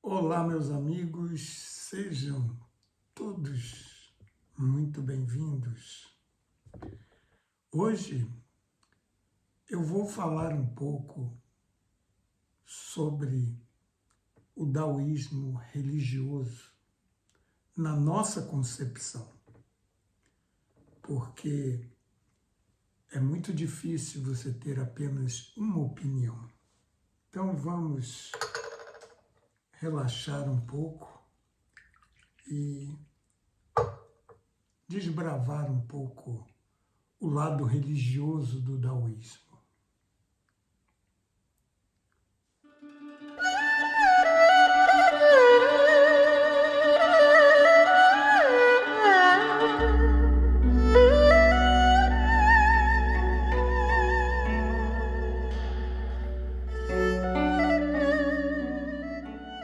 Olá, meus amigos, sejam todos muito bem-vindos. Hoje eu vou falar um pouco sobre o daoísmo religioso na nossa concepção, porque é muito difícil você ter apenas uma opinião. Então vamos relaxar um pouco e desbravar um pouco o lado religioso do daoísmo.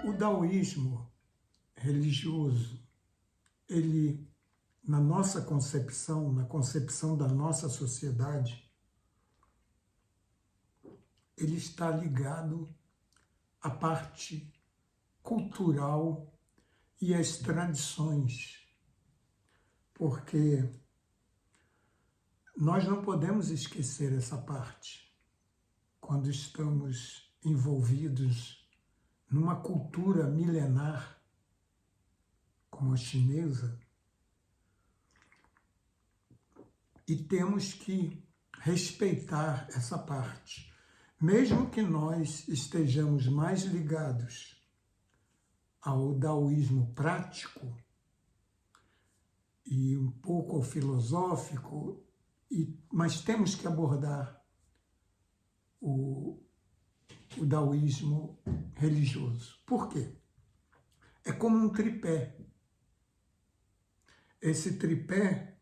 O daoísmo religioso, ele, na nossa concepção, na concepção da nossa sociedade, ele está ligado à parte cultural e às tradições, porque nós não podemos esquecer essa parte quando estamos envolvidos numa cultura milenar como a chinesa, e temos que respeitar essa parte. Mesmo que nós estejamos mais ligados ao daoísmo prático e um pouco ao filosófico, mas temos que abordar o daoísmo religioso. Por quê? É como um tripé. Esse tripé,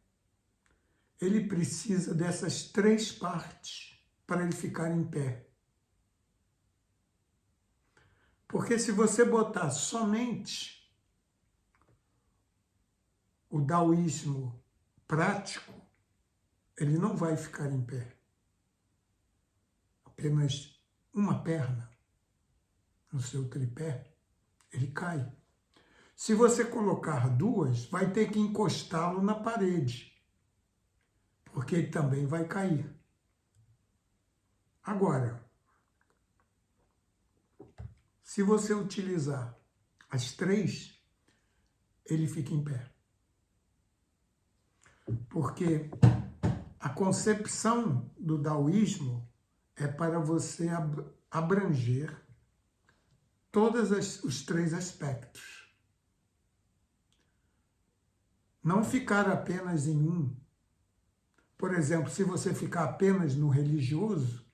ele precisa dessas três partes para ele ficar em pé. Porque se você botar somente o daoísmo prático, ele não vai ficar em pé. Apenas uma perna no seu tripé, ele cai. Se você colocar duas, vai ter que encostá-lo na parede, porque ele também vai cair. Agora, se você utilizar as três, ele fica em pé. Porque a concepção do daoísmo é para você abranger todos os três aspectos. Não ficar apenas em um. Por exemplo, se você ficar apenas no religioso,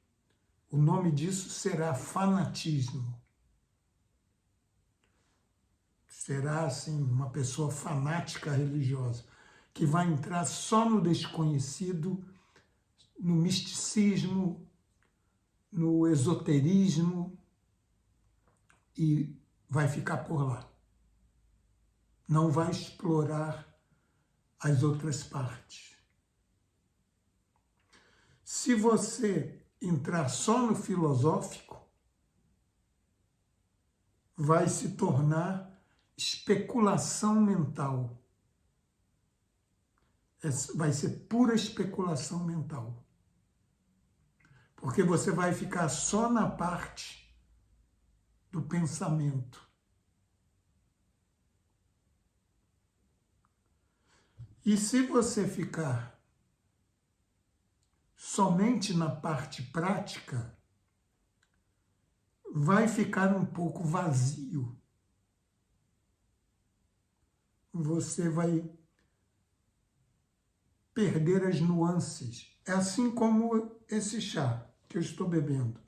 o nome disso será fanatismo. Será, assim, uma pessoa fanática religiosa, que vai entrar só no desconhecido, no misticismo, no esoterismo, e vai ficar por lá. Não vai explorar as outras partes. Se você entrar só no filosófico, vai se tornar especulação mental. Vai ser pura especulação mental. Porque você vai ficar só na parte do pensamento. E se você ficar somente na parte prática, vai ficar um pouco vazio. Você vai perder as nuances. É assim como esse chá que eu estou bebendo.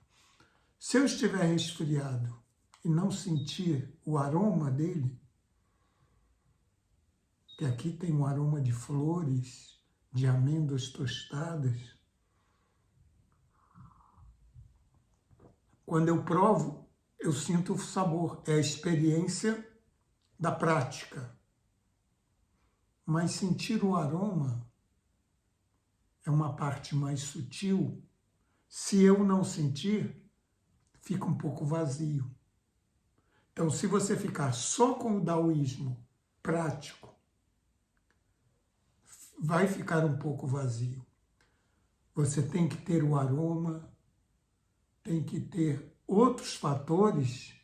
Se eu estiver resfriado e não sentir o aroma dele, que aqui tem um aroma de flores, de amêndoas tostadas, quando eu provo, eu sinto o sabor. É a experiência da prática. Mas sentir o aroma é uma parte mais sutil. Se eu não sentir, fica um pouco vazio. Então, se você ficar só com o daoísmo prático, vai ficar um pouco vazio. Você tem que ter o aroma, tem que ter outros fatores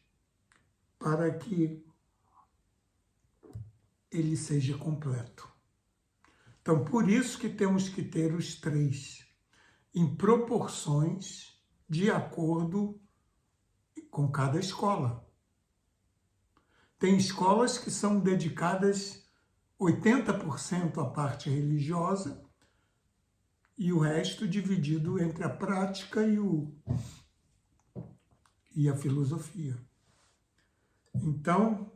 para que ele seja completo. Então, por isso que temos que ter os três, em proporções de acordo com cada escola. Tem escolas que são dedicadas 80% à parte religiosa e o resto dividido entre a prática e a filosofia. Então,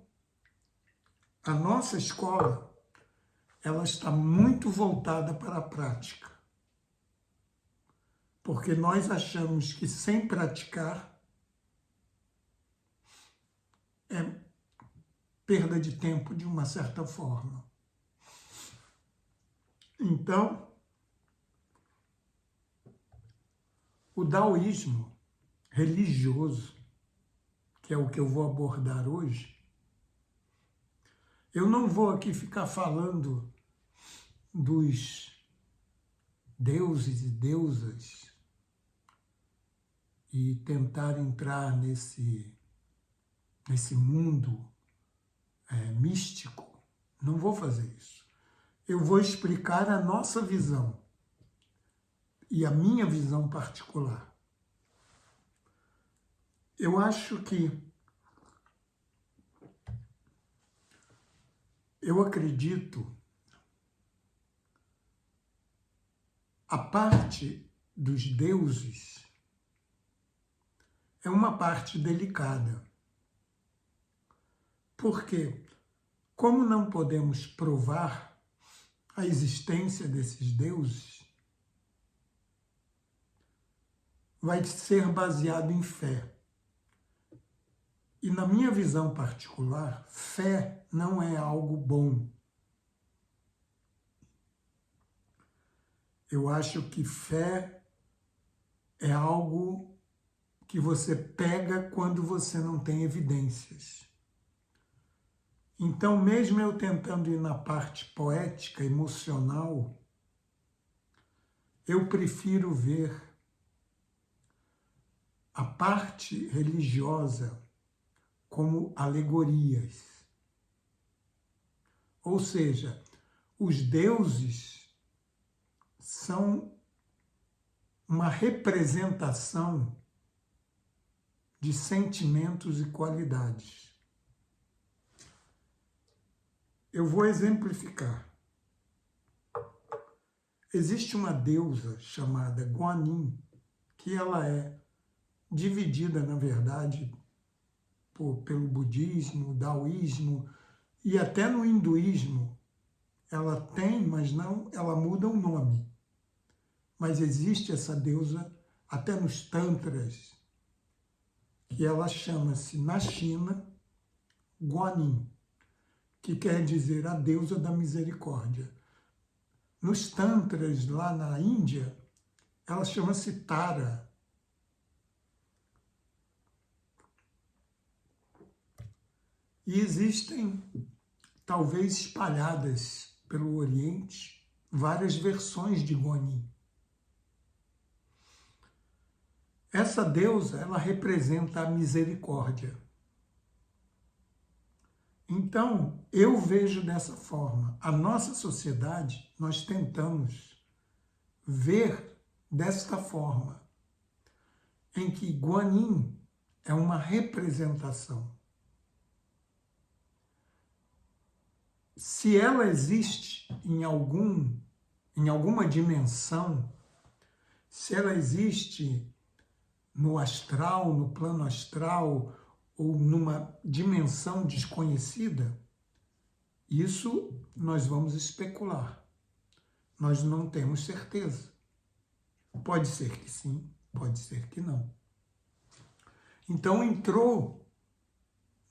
a nossa escola, ela está muito voltada para a prática. Porque nós achamos que sem praticar é perda de tempo de uma certa forma. Então, o daoísmo religioso, que é o que eu vou abordar hoje, eu não vou aqui ficar falando dos deuses e deusas e tentar entrar nesse mundo místico. Não vou fazer isso. Eu vou explicar a nossa visão e a minha visão particular. Eu acho que eu acredito a parte dos deuses é uma parte delicada. Porque, como não podemos provar a existência desses deuses, vai ser baseado em fé. E na minha visão particular, fé não é algo bom. Eu acho que fé é algo que você pega quando você não tem evidências. Então, mesmo eu tentando ir na parte poética, emocional, eu prefiro ver a parte religiosa como alegorias. Ou seja, os deuses são uma representação de sentimentos e qualidades. Eu vou exemplificar. Existe uma deusa chamada Guanyin, que ela é dividida, na verdade, pelo budismo, daoísmo e até no hinduísmo. Ela tem, mas não, ela muda o nome. Mas existe essa deusa até nos tantras, que ela chama-se, na China, Guanyin, que quer dizer a deusa da misericórdia. Nos tantras, lá na Índia, ela chama-se Tara. E existem, talvez espalhadas pelo Oriente, várias versões de Guanyin. Essa deusa, ela representa a misericórdia. Então, eu vejo dessa forma. A nossa sociedade, nós tentamos ver desta forma, em que Guanyin é uma representação. Se ela existe em alguma dimensão, se ela existe no astral, no plano astral, ou numa dimensão desconhecida, isso nós vamos especular. Nós não temos certeza. Pode ser que sim, pode ser que não. Então entrou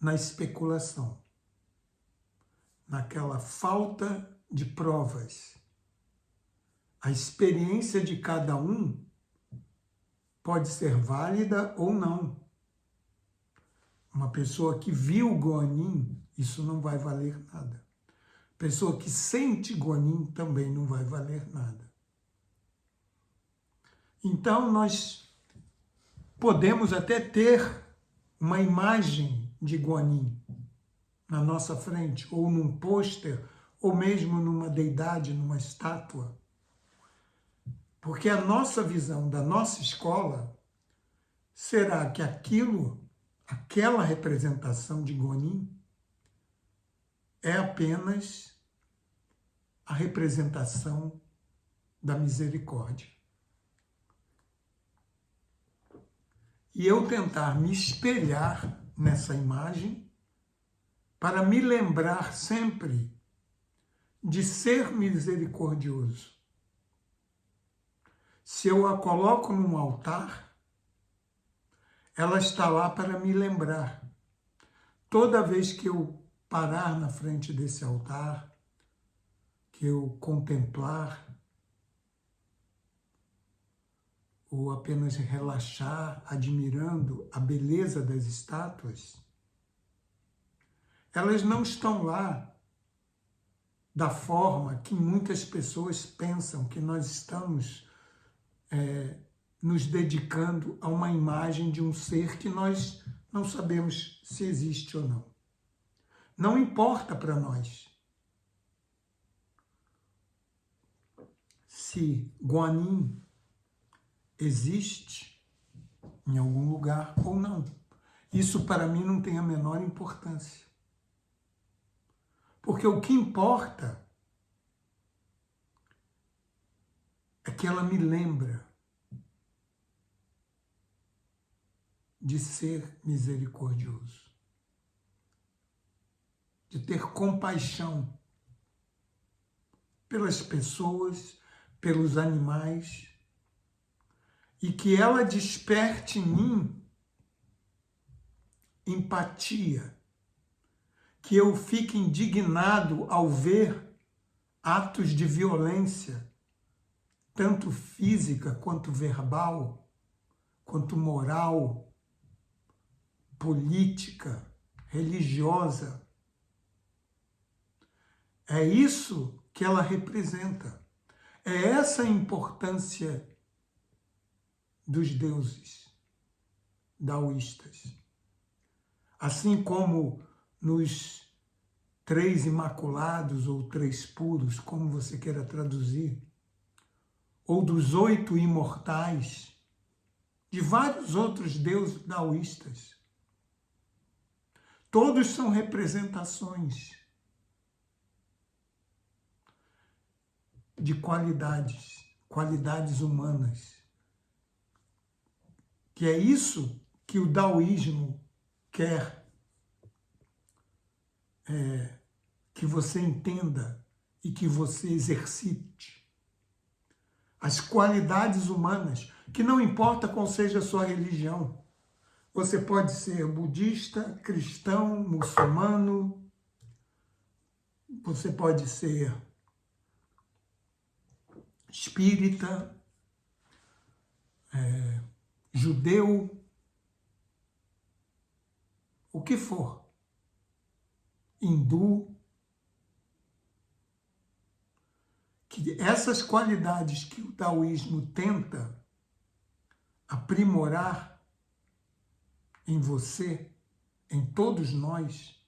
na especulação, naquela falta de provas. A experiência de cada um pode ser válida ou não. Uma pessoa que viu Guanin, isso não vai valer nada. Pessoa que sente Guanin também não vai valer nada. Então, nós podemos até ter uma imagem de Guanin na nossa frente, ou num pôster, ou mesmo numa deidade, numa estátua. Porque a nossa visão da nossa escola será que aquela representação de Guanin é apenas a representação da misericórdia. E eu tentar me espelhar nessa imagem para me lembrar sempre de ser misericordioso. Se eu a coloco num altar, ela está lá para me lembrar. Toda vez que eu parar na frente desse altar, que eu contemplar, ou apenas relaxar, admirando a beleza das estátuas, elas não estão lá da forma que muitas pessoas pensam que nós estamos nos dedicando a uma imagem de um ser que nós não sabemos se existe ou não. Não importa para nós se Guanin existe em algum lugar ou não. Isso para mim não tem a menor importância. Porque o que importa é que ela me lembra de ser misericordioso, de ter compaixão pelas pessoas, pelos animais, e que ela desperte em mim empatia, que eu fique indignado ao ver atos de violência, tanto física quanto verbal, quanto moral, política, religiosa. É isso que ela representa. É essa a importância dos deuses daoístas. Assim como nos três imaculados ou três puros, como você queira traduzir, ou dos 8 imortais, de vários outros deuses daoístas. Todos são representações de qualidades humanas. Que é isso que o daoísmo quer que você entenda e que você exercite. As qualidades humanas, que não importa qual seja a sua religião. Você pode ser budista, cristão, muçulmano, você pode ser espírita, judeu, o que for, hindu, que essas qualidades que o taoísmo tenta aprimorar em você, em todos nós,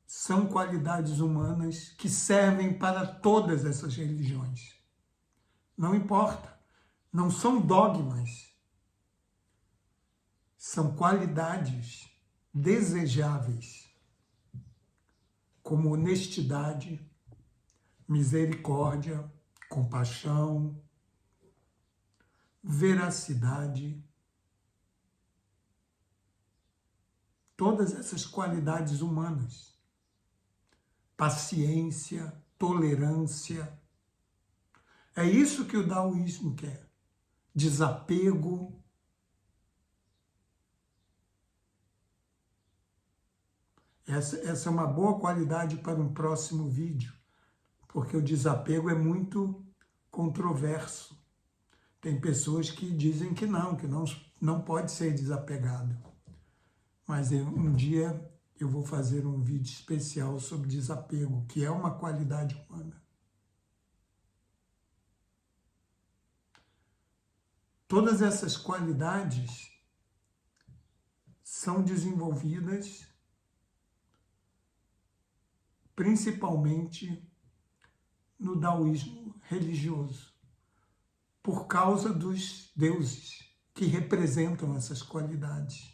são qualidades humanas que servem para todas essas religiões. Não importa, não são dogmas, são qualidades desejáveis, como honestidade, misericórdia, compaixão, veracidade. Todas essas qualidades humanas, paciência, tolerância, é isso que o daoísmo quer, desapego. Essa é uma boa qualidade para um próximo vídeo, porque o desapego é muito controverso. Tem pessoas que dizem que não pode ser desapegado. mas um dia eu vou fazer um vídeo especial sobre desapego, que é uma qualidade humana. Todas essas qualidades são desenvolvidas principalmente no daoísmo religioso, por causa dos deuses que representam essas qualidades.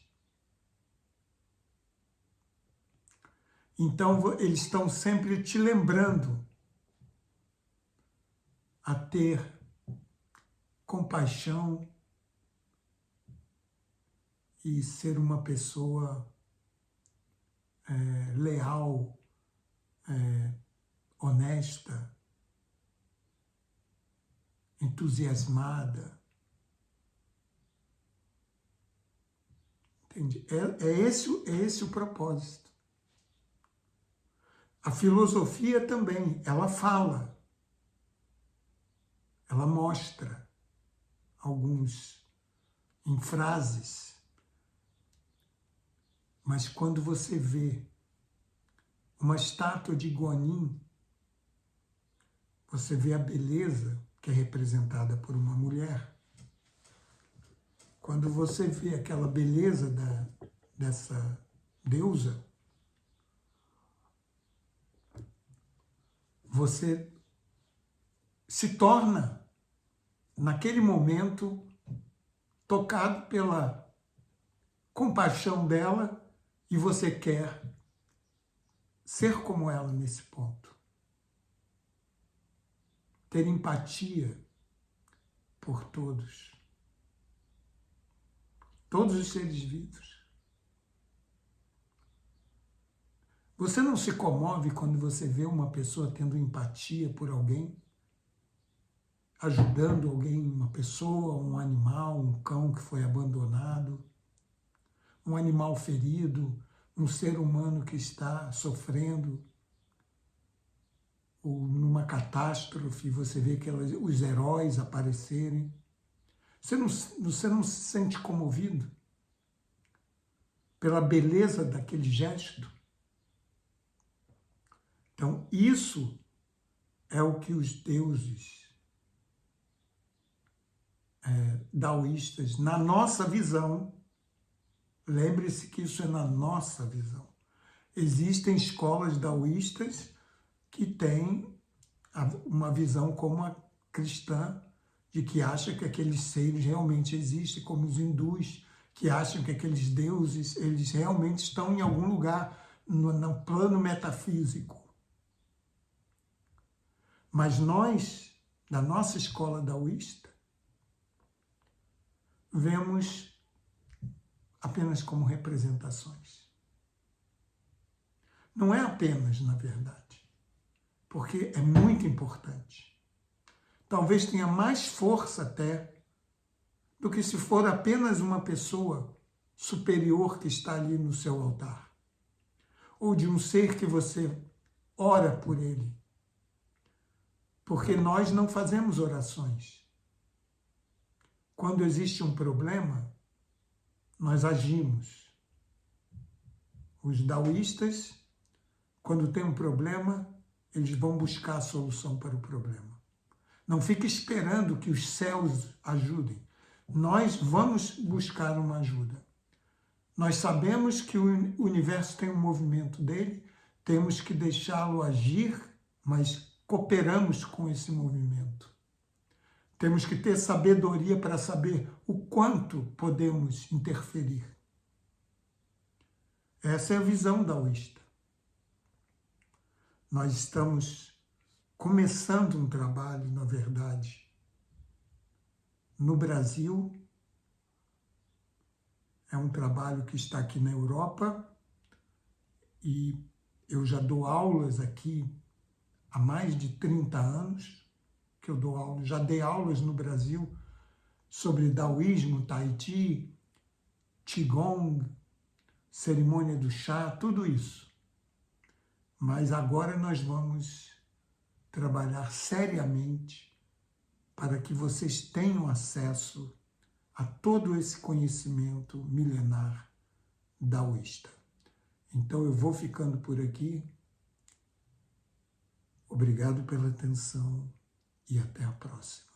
Então, eles estão sempre te lembrando a ter compaixão e ser uma pessoa leal, honesta, entusiasmada. Entende? É esse o propósito. A filosofia também, ela fala, ela mostra alguns em frases, mas quando você vê uma estátua de Guanin, você vê a beleza que é representada por uma mulher. Quando você vê aquela beleza dessa deusa, você se torna, naquele momento, tocado pela compaixão dela e você quer ser como ela nesse ponto. Ter empatia por todos. Todos os seres vivos. Você não se comove quando você vê uma pessoa tendo empatia por alguém? Ajudando alguém, uma pessoa, um animal, um cão que foi abandonado, um animal ferido, um ser humano que está sofrendo, ou numa catástrofe, você vê os heróis aparecerem. Você não se sente comovido pela beleza daquele gesto? Então, isso é o que os deuses daoístas, na nossa visão, lembre-se que isso é na nossa visão. Existem escolas daoístas que têm uma visão como a cristã, de que acha que aqueles seres realmente existem, como os hindus, que acham que aqueles deuses, eles realmente estão em algum lugar no plano metafísico. Mas nós, da nossa escola daoísta, vemos apenas como representações. Não é apenas, na verdade, porque é muito importante. Talvez tenha mais força até do que se for apenas uma pessoa superior que está ali no seu altar, ou de um ser que você ora por ele. Porque nós não fazemos orações. Quando existe um problema, nós agimos. Os daoístas, quando tem um problema, eles vão buscar a solução para o problema. Não fica esperando que os céus ajudem. Nós vamos buscar uma ajuda. Nós sabemos que o universo tem um movimento dele, temos que deixá-lo agir, mas cooperamos com esse movimento. Temos que ter sabedoria para saber o quanto podemos interferir. Essa é a visão daoísta. Nós estamos começando um trabalho, na verdade, no Brasil. É um trabalho que está aqui na Europa e eu já dou aulas aqui há mais de 30 anos, que eu dou aulas, já dei aulas no Brasil sobre daoísmo, tai chi, qigong, cerimônia do chá, tudo isso. Mas agora nós vamos trabalhar seriamente para que vocês tenham acesso a todo esse conhecimento milenar daoísta. Então eu vou ficando por aqui. Obrigado pela atenção e até a próxima.